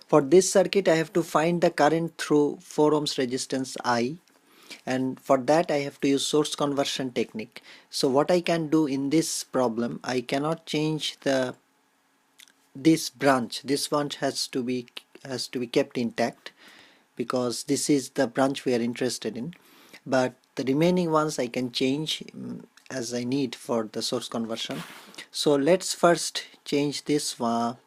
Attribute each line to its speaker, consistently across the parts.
Speaker 1: For this circuit I have to find the current through 4 ohms resistance I, and for that I have to use source conversion technique. So what I can do in this problem, I cannot change this branch. This branch has to be kept intact because this is the branch we are interested in, but the remaining ones I can change as I need for the source conversion. So let's first change this one.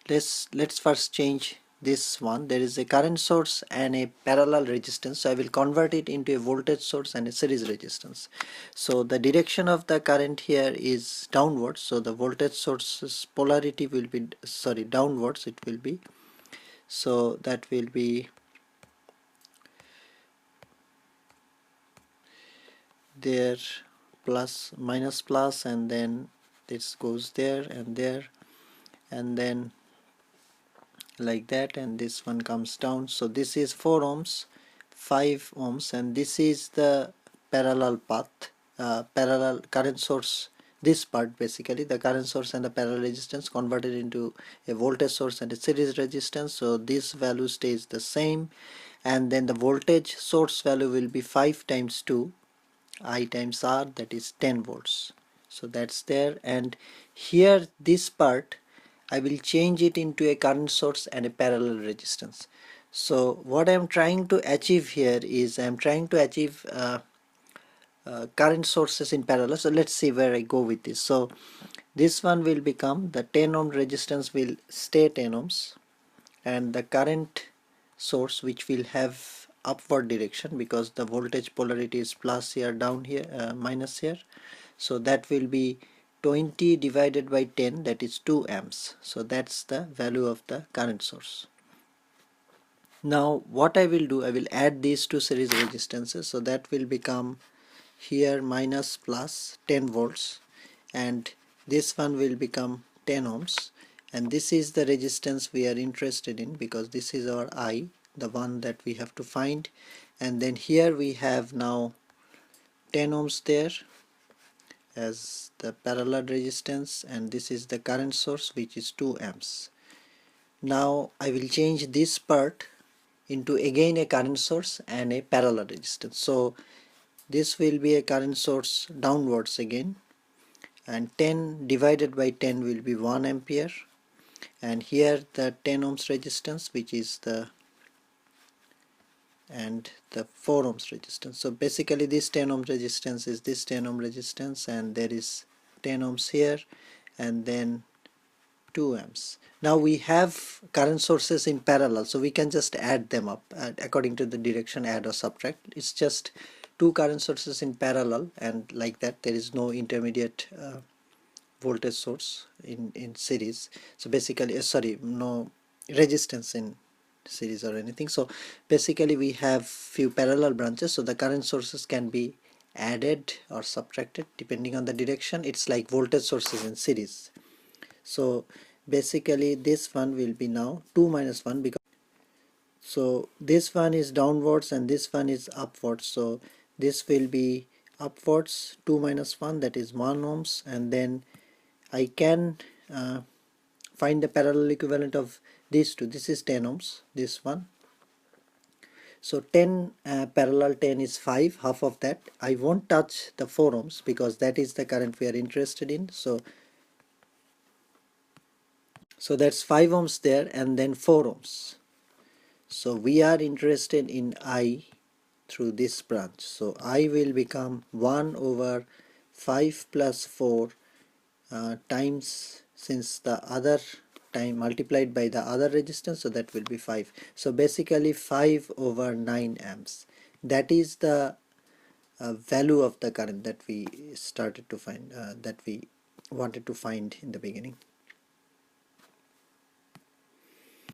Speaker 1: Let's first change this one. There is a current source and a parallel resistance, so I will convert it into a voltage source and a series resistance. So the direction of the current here is downwards, so the voltage source's polarity will be downwards. It will be, so that will be there, plus minus plus, and then this goes there and there, and then like that, and this one comes down. So this is 4 ohms, 5 ohms, and this is the parallel path, parallel current source. This part, basically the current source and the parallel resistance converted into a voltage source and a series resistance. So this value stays the same, and then the voltage source value will be 5 times 2 I times R, that is 10 volts. So that's there, and here this part I will change it into a current source and a parallel resistance. So what I am trying to achieve here is I am trying to achieve current sources in parallel. So let's see where I go with this. So this one will become, the 10 ohm resistance will stay 10 ohms, and the current source, which will have upward direction because the voltage polarity is plus here, down here, minus here, so that will be 20 divided by 10, that is 2 amps. So that's the value of the current source. Now what I will do, I will add these two series resistances, so that will become here minus plus 10 volts, and this one will become 10 ohms, and this is the resistance we are interested in because this is our I, the one that we have to find. And then here we have now 10 ohms there as the parallel resistance, and this is the current source, which is 2 amps. Now I will change this part into again a current source and a parallel resistance. So this will be a current source downwards again, and 10 divided by 10 will be 1 ampere, and here the 10 ohms resistance, which is the, and the 4 ohms resistance. So basically this 10 ohm resistance is this 10 ohm resistance, and there is 10 ohms here, and then 2 amps. Now we have current sources in parallel, so we can just add them up according to the direction, add or subtract. It's just two current sources in parallel, and like that there is no intermediate voltage source in series. So basically no resistance in series or anything. So basically we have few parallel branches, so the current sources can be added or subtracted depending on the direction. It's like voltage sources in series. So basically this one will be now 2 minus 1, because so this one is downwards and this one is upwards, so this will be upwards 2 minus 1, that is 1 ohms, and then I can find the parallel equivalent of these two. This is 10 ohms, this one. So 10 parallel 10 is 5, half of that. I won't touch the 4 ohms because that is the current we are interested in. So that's 5 ohms there, and then 4 ohms. So we are interested in I through this branch. So I will become 1 over 5 plus 4 times, since the other time multiplied by the other resistance, so that will be 5. So basically 5 over 9 amps. That is the value of the current that we started to find, that we wanted to find in the beginning.